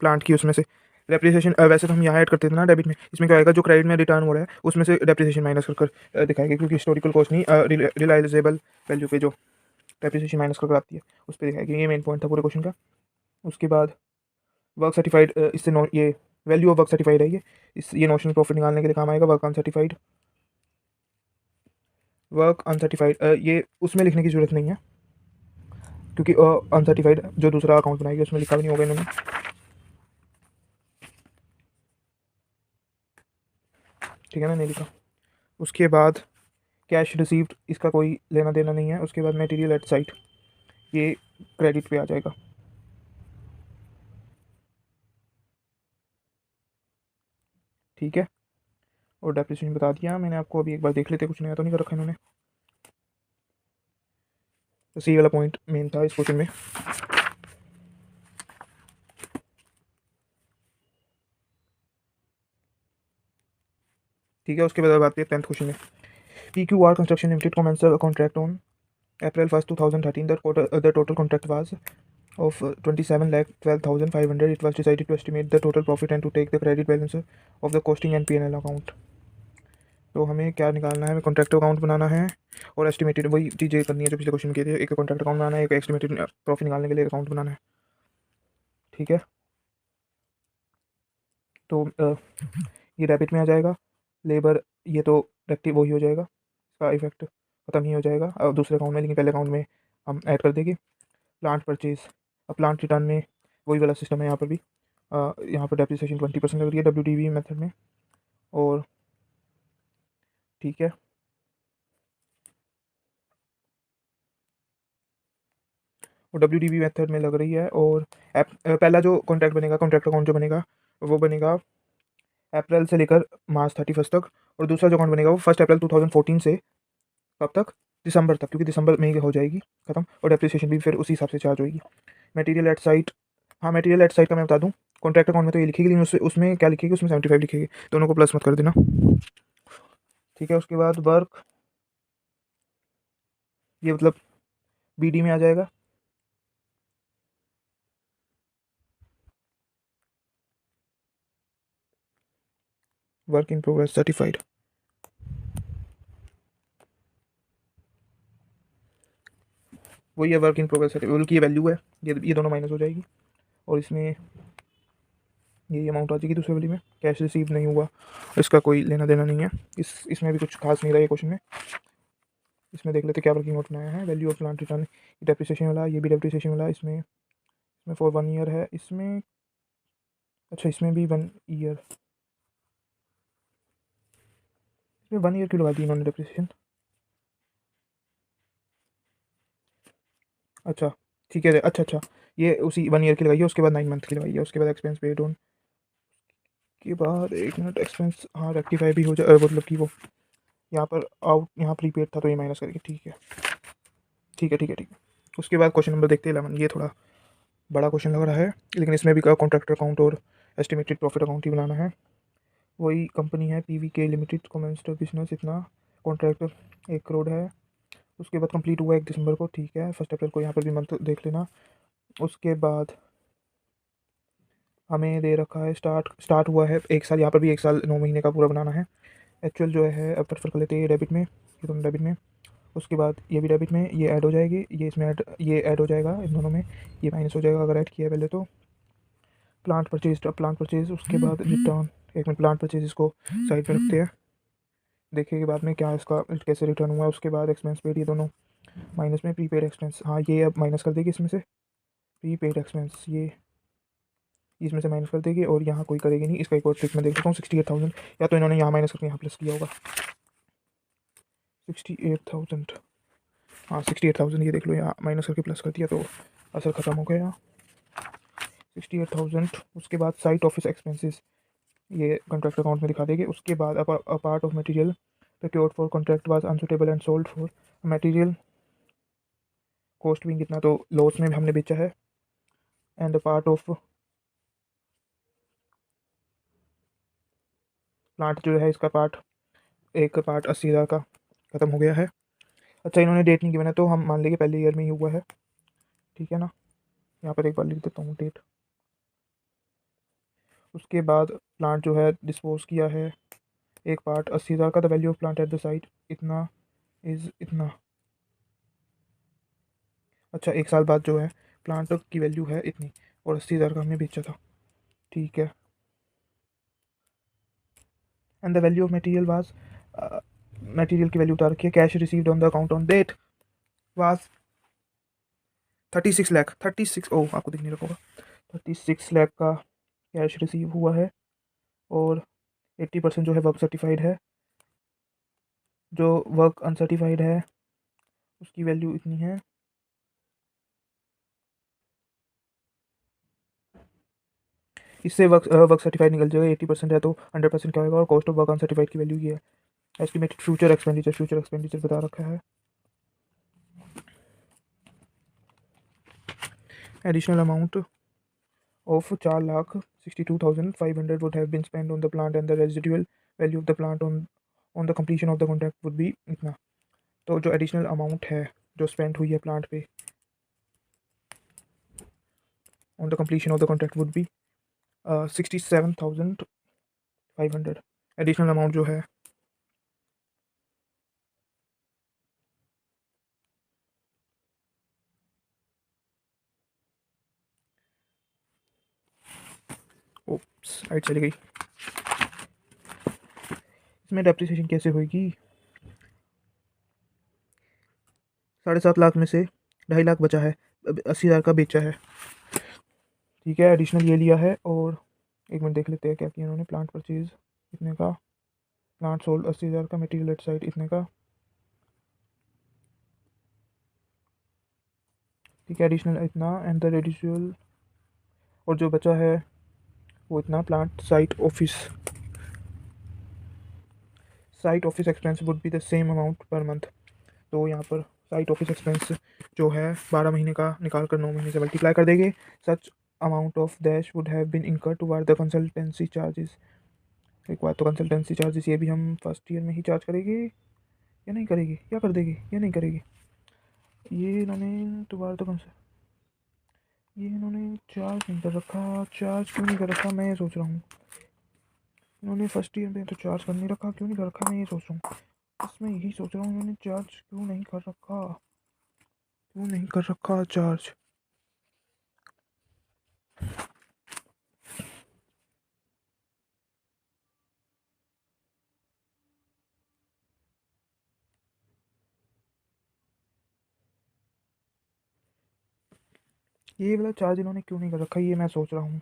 प्लांट की उसमें से। डेप्रिसिएशन वैसे तो हम यहाँ ऐड करते थे ना डेबिट में, इसमें क्या आएगा, जो क्रेडिट में रिटर्न हो रहा है उसमें से डेप्रिसिएशन माइनस कर दिखाएगी, क्योंकि हिस्टोरिकल कॉस्ट नहीं, रिलाइजेबल वैल्यू पे जो डेप्रिसिएशन माइनस कर आती है उस पर दिखाएगी। ये मेन पॉइंट था पूरे क्वेश्चन का। उसके बाद वर्क सर्टिफाइड, इससे ये वैल्यू ऑफ वर्क सर्टिफाइड है, ये नोशनल प्रॉफिट निकालने के लिए काम आएगा। वर्क अनसर्टिफाइड ये उसमें लिखने की जरूरत नहीं है, क्योंकि अनसर्टिफाइड जो दूसरा अकाउंट बनाएगी उसमें लिखा भी नहीं होगा इन्होंने, ठीक है ना, नहीं लिखा। उसके बाद कैश रिसीव्ड, इसका कोई लेना देना नहीं है। उसके बाद मटेरियल एट साइट, ये क्रेडिट पे आ जाएगा, ठीक है। और डेप्रिसिएशन बता दिया मैंने आपको, अभी एक बार देख लेते, कुछ नया तो नहीं कर रखा इन्होंने। तो सी वाला पॉइंट मेन था इस क्वेश्चन में। ठीक है, उसके बाद बात है 10th क्वेश्चन में। PQR construction limited commence contract on April 1st 2013, the total contract was of 27,12,500. It was decided to estimate the total profit and to take the credit balance of the costing and P&L account. तो हमें क्या निकालना है, हमें contract account बनाना है और estimated, वही चीज़ें करनी है जो पिछले क्वेश्चन के थे। एक कॉन्ट्रैक्ट अकाउंट बनाना है, एक एस्टिमेटेड प्रॉफिट निकालने के लिए अकाउंट बनाना है, ठीक है। तो ये डेबिट में आ जाएगा, लेबर ये तो रेक्टिव वही हो जाएगा, इसका इफेक्ट ख़त्म ही हो जाएगा दूसरे अकाउंट में, लेकिन पहले अकाउंट में हम ऐड कर देंगे। प्लांट परचेज, अब प्लांट रिटर्न में वही वाला सिस्टम है यहाँ पर भी। यहाँ पर डेप्रिसिएशन 20% लग रही है WDV मेथड में, और ठीक है। और WDV मेथड में लग रही है। और पहला जो कॉन्ट्रैक्ट बनेगा, कॉन्ट्रैक्ट अकाउंट जो बनेगा वो बनेगा अप्रैल से लेकर मार्च 31 तक, और दूसरा जो अकाउंट बनेगा वो 1 अप्रैल 2014 से कब तक, दिसंबर तक, क्योंकि दिसंबर में ही हो जाएगी खत्म, और डेप्रिसिएशन भी फिर उसी हिसाब से चार्ज होगी। मटेरियल एट साइट, हाँ मटेरियल एट साइट का मैं बता दूँ, कॉन्ट्रैक्ट अकाउंट में तो ये लिखेगी, लेकिन उसमें क्या लिखेगी, उसमें 75 लिखेगी, दोनों को प्लस मत कर देना, ठीक है। उसके बाद वर्क, ये मतलब BD में आ जाएगा। वर्क इन प्रोग्रेस सर्टिफाइड, वही है वर्क इन प्रोग्रेस सर्टिफाइड की ये वैल्यू है, ये दोनों माइनस हो जाएगी, और इसमें ये अमाउंट आ जाएगी दूसरे वाली में। कैश रिसीव नहीं हुआ, इसका कोई लेना देना नहीं है, इसमें भी कुछ खास नहीं रहा ये क्वेश्चन में। इसमें देख लेते क्या वर्किंग नोट बनाया है, value of plant return, depreciation वाला, ये भी डेप्रिसिएशन वाला, इसमें फॉर 1 ईयर है इसमें। अच्छा इसमें भी 1 ईयर, इसमें 1 ईयर क्यों लगा दी इन्होंने डेप्रिसिएशन, अच्छा ठीक है, अच्छा ये उसी 1 ईयर की लगाई है, उसके बाद 9 मंथ की लगाई है। उसके बाद एक्सपेंस पेड ऑन के बाद 1 मिनट, एक्सपेंस हाँ रेक्टिफाई भी हो जाए, मतलब कि वो यहाँ पर आउट, यहाँ प्रीपेड था तो ये माइनस करके, ठीक है ठीक है ठीक है ठीक है। उसके बाद क्वेश्चन नंबर देखते हैं 11, ये थोड़ा बड़ा क्वेश्चन लग रहा है, लेकिन इसमें भी कॉन्ट्रैक्टर अकाउंट और एस्टिमेटेड प्रॉफिट अकाउंट ही बनाना है। वही कंपनी है PVK लिमिटेड, कमेंस्ड बिजनेस, इतना कॉन्ट्रैक्टर 1 करोड़ है। उसके बाद कंप्लीट हुआ 1 दिसंबर को, ठीक है। 1 अप्रैल को यहाँ पर भी मंथ देख लेना। उसके बाद हमें दे रखा है स्टार्ट हुआ है 1 साल, यहाँ पर भी 1 साल 9 महीने का पूरा बनाना है। एक्चुअल जो है अब ट्रांसफ़र कर लेते हैं ये डेबिट में, ये दोनों डेबिट में। उसके बाद ये भी डेबिट में, ये ऐड हो जाएगी, ये इसमें ऐड, ये ऐड हो जाएगा इन दोनों में, ये माइनस हो जाएगा अगर ऐड किया है पहले तो। प्लांट परचेज उसके बाद रिटर्न। एक मिनट, प्लांट परचेज इसको साइड में रखते हैं, देखिए कि बाद में क्या इसका कैसे रिटर्न हुआ है। उसके बाद एक्सपेंस पेड, ये दोनों माइनस में। प्रीपेड एक्सपेंस, हाँ ये अब माइनस कर देगी इसमें से, प्रीपेड एक्सपेंस ये इसमें से माइनस कर देगी, और यहाँ कोई करेगी नहीं। इसका एक और ट्रिक मैं देख लेता हूँ। 68,000, या तो इन्होंने यहाँ माइनस करके यहाँ प्लस किया होगा। 68,000, हाँ 68,000, ये देख लो, यहाँ माइनस करके प्लस कर दिया तो असर ख़त्म हो गया। 68,000। उसके बाद साइट ऑफिस एक्सपेंसेस, ये कॉन्ट्रैक्ट अकाउंट में दिखा देंगे। उसके बाद a part of material procured for contract was unsuitable and sold for material cost भी कितना, तो लॉस में भी हमने बेचा है। एंड पार्ट ऑफ प्लांट जो है, इसका पार्ट, एक पार्ट 80,000 का ख़त्म हो गया है। अच्छा, इन्होंने डेट नहीं गिवन है तो हम मान लेंगे पहले ईयर में ही हुआ है, ठीक है ना। यहाँ पर एक बार लिख देता हूँ डेट। उसके बाद प्लांट जो है डिस्पोज किया है, एक पार्ट 80,000 का। The value of plant at the site इतना इज़ इतना। अच्छा, एक साल बाद जो है प्लांट की वैल्यू है इतनी, और 80,000 का हमने बेचा था, ठीक है। And the value of material was, material की वैल्यू उतार रखी है। Cash received on the account on date was 36 lakh, 36, oh आपको दिख नहीं रखा होगा, 36 लाख का कैश रिसीव हुआ है, और 80% जो है वर्क सर्टिफाइड है। जो वर्क अनसर्टिफाइड है उसकी वैल्यू इतनी है। इससे वर्क सर्टिफाइड निकल जाएगा। 80% है तो 100% क्या होगा, और कॉस्ट ऑफ वर्क अनसर्टिफाइड की वैल्यू ये है। एस्टिमेटेड फ्यूचर एक्सपेंडिचर बता रखा है। Additional amount of 4,62,500 would have been spent on the plant and the residual value of the plant on the completion of the contract would be इतना। तो जो additional amount है जो स्पेंड हुई है प्लांट पे on the completion of the contract would be 67,500। Additional amount जो है, ओप्स राइट चली गई। इसमें डेप्रिसिएशन कैसे होगी। 7.5 लाख में से 2.5 लाख बचा है, 80,000 का बेचा है, ठीक है। एडिशनल ये लिया है, और एक मिनट देख लेते हैं क्या किया उन्होंने। प्लांट परचेज इतने का, प्लांट सोल्ड 80,000 का, मटेरियल एट साइट इतने का, ठीक है। एडिशनल इतना एंड द रेडिशुअल, और जो बचा है वो इतना। Plant site office expense would be the same amount per month. तो यहाँ पर साइट ऑफिस एक्सपेंस जो है 12 महीने का निकाल कर 9 महीने से मल्टीप्लाई कर देंगे। Such amount of dash would have been incur toward the consultancy charges. एक बात, तो कंसल्टेंसी चार्जेस ये भी हम फर्स्ट ईयर में ही चार्ज करेंगे या नहीं करेगी, या कर देगी या नहीं करेगी। ये इन्होंने टुवर्ड द ये इन्होंने चार्ज नहीं कर रखा। चार्ज क्यों नहीं कर रखा, मैं ये सोच रहा हूँ। इन्होंने फर्स्ट ईयर में तो चार्ज कर नहीं रखा, क्यों नहीं कर रखा मैं ये सोच रहा हूँ। बस मैं यही सोच रहा हूँ, इन्होंने चार्ज क्यों नहीं कर रखा, क्यों नहीं कर रखा चार्ज। ये वाला चार्ज इन्होंने क्यों नहीं कर रखा, ये मैं सोच रहा हूँ।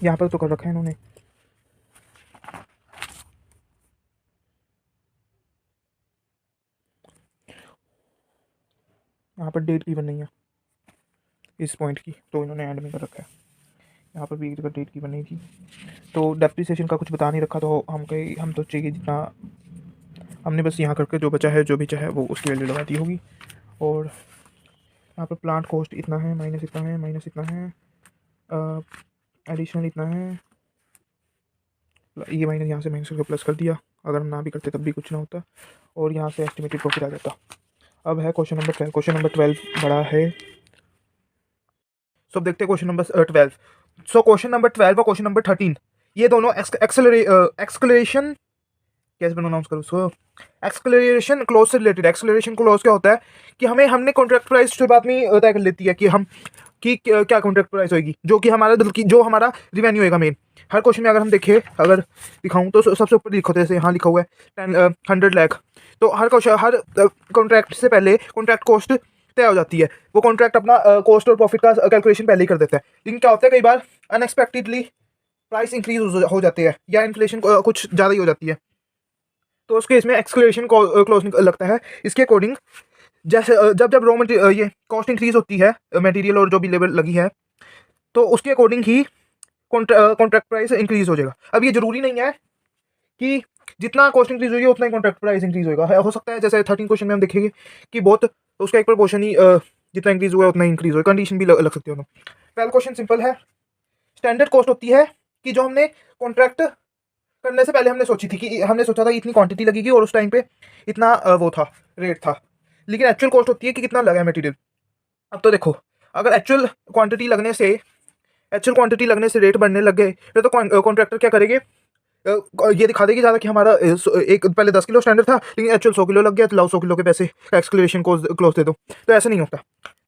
यहाँ पर तो कर रखा है इन्होंने। यहाँ पर डेट गिवन नहीं है इस पॉइंट की, तो इन्होंने एंड में कर रखा है। यहाँ पर भी एक जगह डेट गिवन नहीं थी, तो डेप्रिसिएशन का कुछ बता नहीं रखा, तो हम तो चाहिए जितना हमने बस यहाँ करके जो बचा है, जो भी चाहे वो उसकी वैल्यू लगा दी होगी। और यहाँ पर प्लांट कॉस्ट इतना है, माइनस इतना है, माइनस इतना है, एडिशनल इतना है, ये माइनस यहाँ से माइनस करके प्लस कर दिया। अगर हम ना भी करते तब भी कुछ ना होता, और यहाँ से एस्टिमेटेड प्रॉफिट आ जाता। अब है क्वेश्चन नंबर 12। क्वेश्चन नंबर 12 बड़ा है, सो अब देखते हैं question number 12। So question number 12 और क्वेश्चन नंबर 13 ये दोनों एक्सेलरेशन, कैसे प्रोनाउंस करूँ उसको, एक्सेलरेशन क्लॉज से रिलेटेड। एक्सेलरेशन क्लॉज क्या होता है कि हमने कॉन्ट्रैक्ट प्राइस शुरुआत में तय कर लेती है कि हम कि क्या कॉन्ट्रैक्ट प्राइस होगी, जो कि हमारा जो हमारा रिवेन्यू होगा मेन। हर क्वेश्चन में अगर हम देखें, अगर दिखाऊं तो सबसे ऊपर लिखो, जैसे यहाँ लिखा हुआ है 100 लाख। तो हर क्वेश्चन, हर कॉन्ट्रैक्ट से पहले कॉन्ट्रैक्ट कॉस्ट तय हो जाती है। वो कॉन्ट्रैक्ट अपना कॉस्ट और प्रॉफिट का कैलकुलेशन पहले ही कर देता है। लेकिन क्या होता है, कई बार अनएक्सपेक्टेडली प्राइस इंक्रीज हो जाती है या इन्फ्लेशन कुछ ज़्यादा ही हो जाती है, तो उसके इसमें एक्सक्लेशन क्लॉज लगता है। इसके अकॉर्डिंग जैसे जब जब ये कॉस्ट इंक्रीज होती है मटेरियल और जो भी लेबर लगी है, तो उसके अकॉर्डिंग ही कॉन्ट्रैक्ट प्राइस इंक्रीज हो जाएगा। अब ये जरूरी नहीं है कि जितना कॉस्ट इंक्रीज होगी उतना ही कॉन्ट्रैक्ट प्राइस इंक्रीज होगा। हो सकता है जैसे 13 क्वेश्चन में हम देखेंगे कि बहुत उसका एक प्रपोर्शन ही जितना इंक्रीज हुआ उतना ही इंक्रीज होगा। कंडीशन भी लग सकती है। पहला क्वेश्चन सिंपल है। स्टैंडर्ड कॉस्ट होती है कि जो हमने कॉन्ट्रैक्ट करने से पहले हमने सोची थी, कि हमने सोचा था इतनी क्वांटिटी लगेगी और उस टाइम पे इतना वो था, रेट था। लेकिन एक्चुअल कॉस्ट होती है कि कितना लगा है मटेरियल। अब तो देखो, अगर एक्चुअल क्वांटिटी लगने से रेट बढ़ने लग गए, फिर तो कॉन्ट्रैक्टर क्या करेंगे, ये दिखा देगी ज़्यादा कि हमारा एक पहले 10 किलो स्टैंडर्ड था लेकिन एक्चुअल 100 किलो लग गया, तो लाओ 100 किलो के पैसे का एक्सक्लेशन क्लोज दे दो। तो ऐसा नहीं होता।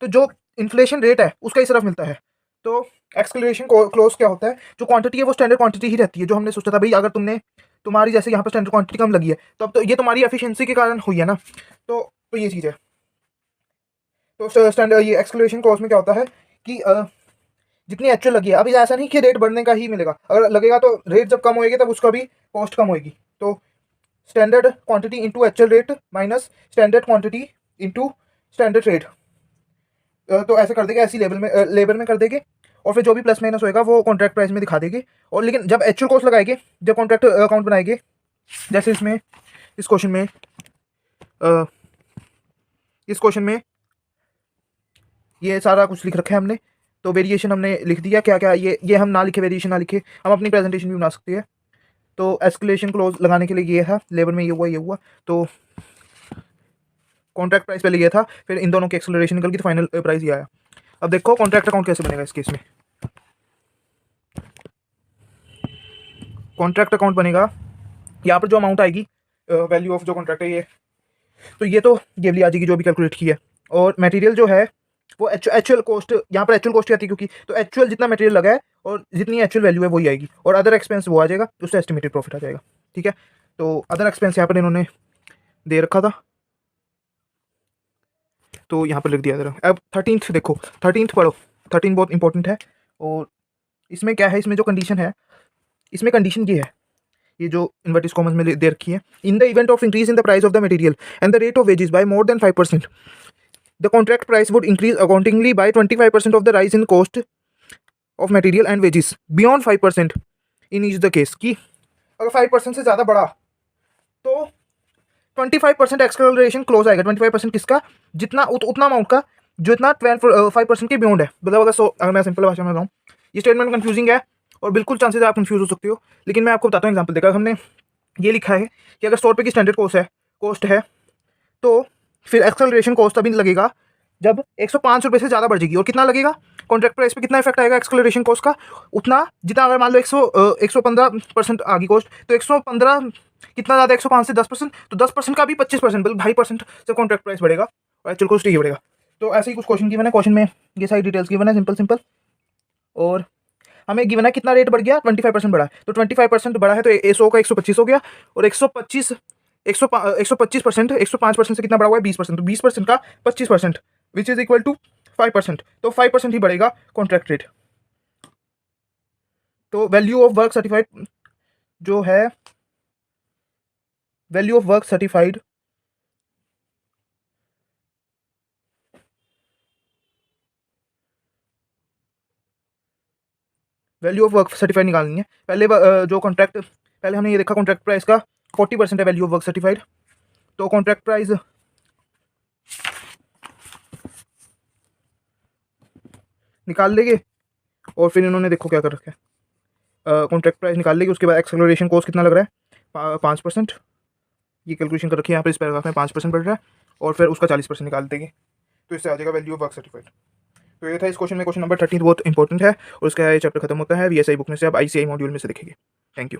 तो जो इन्फ्लेशन रेट है उसका ही सिर्फ मिलता है। तो एक्सक्लेशन क्लोज क्या होता है, जो क्वांटिटी है वो स्टैंडर्ड क्वांटिटी ही रहती है। जो हमने सोचा था भाई, अगर तुम्हारी जैसे यहाँ पर स्टैंडर्ड क्वांटिटी कम लगी है, तो अब तो ये तुम्हारी एफिशिएंसी के कारण हुई है ना। तो ये चीज़ है। तो स्टैंडर्ड ये एक्सक्लेशन क्लोज में क्या होता है कि जितनी एक्चुअल लगी है, अभी ऐसा नहीं कि रेट बढ़ने का ही मिलेगा। अगर लगेगा तो रेट जब कम होएगी तब उसका भी कॉस्ट कम होएगी। तो standard quantity into actual rate minus standard quantity into standard rate, तो ऐसे कर देंगे, ऐसी लेबर में कर देंगे। और फिर जो भी प्लस माइनस होएगा वो कॉन्ट्रैक्ट प्राइस में दिखा देंगे। और लेकिन जब एक्चुअल कॉस्ट लगाएंगे, जब कॉन्ट्रैक्ट अकाउंट बनाएंगे, जैसे इस क्वेश्चन में ये सारा कुछ लिख रखा है हमने। तो वेरिएशन हमने लिख दिया, क्या क्या ये हम ना लिखे, वेरिएशन ना लिखे, हम अपनी प्रेजेंटेशन भी बना सकते हैं। तो एस्केलेशन क्लोज लगाने के लिए ये था, लेबर में ये हुआ। तो कॉन्ट्रैक्ट प्राइस पहले ये था, फिर इन दोनों की एक्सेलरेशन निकल गई तो फाइनल प्राइस ये आया। अब देखो कॉन्ट्रैक्ट अकाउंट कैसे बनेगा इस केस में। कॉन्ट्रैक्ट अकाउंट बनेगा, यहाँ पर जो अमाउंट आएगी, वैल्यू ऑफ जो कॉन्ट्रैक्ट है ये, तो ये तो ये भी आ जाएगी जो भी कैलकुलेट की है। और मटेरियल जो है वो एक्चुअल कॉस्ट, यहाँ पर एक्चुअल कॉस्ट आती है क्योंकि, तो एक्चुअल जितना मटेरियल लगा है और जितनी एक्चुअल वैल्यू है वही आएगी। और अदर एक्सपेंस वो आ जाएगा, उससे एस्टिमेटेड प्रॉफिट आ जाएगा। ठीक है, तो अदर एक्सपेंस यहाँ पर इन्होंने दे रखा था, तो यहाँ पर लिख दिया जरा। अब 13th देखो, 13th पढ़ो। 13 बहुत इंपॉर्टेंट है। और इसमें क्या है, इसमें जो कंडीशन है, इसमें कंडीशन ये है, ये जो इन्वर्टिस कॉमर्स में दे रखी है, in the event of increase in the price of the material and the rate of wages by more than 5%, the contract price would increase accordingly by 25% of the rise in cost of material and wages beyond 5% in each the case। कि अगर 5% से ज़्यादा बढ़ा तो 25% acceleration close आएगा। 25% किसका, जितना उतना अमाउंट का जो इतना 5% के बियॉन्ड है। मतलब अगर मैं सिंपल भाषा में बताऊँ, ये स्टेटमेंट कंफ्यूजिंग है और बिल्कुल चांसेस आप कंफ्यूज हो सकते हो, लेकिन मैं आपको बताता हूँ एग्जाम्पल देकर। हमने ये लिखा है कि अगर 100 रुपये की स्टैंडर्ड कॉस्ट है तो फिर एक्सेलरेशन कॉस्ट तभी लगेगा जब 105 रुपये से ज़्यादा बढ़ जाएगी। और कितना लगेगा, कॉन्ट्रैक्ट प्राइस पे कितना इफेक्ट आएगा एक्सेलरेशन कॉस्ट का, उतना जितना। अगर मान लो 115% आ गई कॉस्ट, तो 115 कितना ज़्यादा, 105 से 10%, तो 10% का भी 25%, मतलब 2.5% से कॉन्ट्रैक्ट प्राइस बढ़ेगा और एक्चुअल कॉस्ट ही बढ़ेगा। तो ऐसे ही कुछ क्वेश्चन गिवन है, क्वेश्चन में ये सारी डिटेल्स गिवन है सिंपल। और हमें गिवन है कितना रेट बढ़ गया, 25% बढ़ा है। तो 25% बढ़ा है तो 100 का 125 हो गया। और 125% 105% से कितना बढ़ा हुआ है, 20%। तो 20% का 25% विच इज इक्वल टू 5%। तो 5% ही बढ़ेगा कॉन्ट्रैक्ट रेट। तो वैल्यू ऑफ वर्क सर्टिफाइड जो है, वैल्यू ऑफ वर्क सर्टिफाइड निकालनी है। पहले जो कॉन्ट्रैक्ट, पहले हमने ये देखा कॉन्ट्रैक्ट प्राइस का 40% है वैल्यू ऑफ वर्क सर्टिफाइड। तो कॉन्ट्रैक्ट प्राइस निकाल लेंगे और फिर इन्होंने देखो क्या कर रखा है, कॉन्ट्रैक्ट प्राइस निकाल लेंगे। उसके बाद एक्सेलरेशन कॉस्ट कितना लग रहा है, 5%। ये कैलकुलेशन कर रखी है यहाँ पर, इस पैराग्राफ में 5% बढ़ रहा है। और फिर उसका 40% निकाल देंगे, तो इससे आ जाएगा वैल्यू ऑफ वर्क सर्टिफाइड। तो ये था इस क्वेश्चन में, क्वेश्चन नंबर 13 बहुत इंपॉर्टेंट है और उसका ये चैप्टर खत्म होता है। वीएसआई बुक में से आप आईसीआई मॉड्यूल में से देखेंगे। Thank you.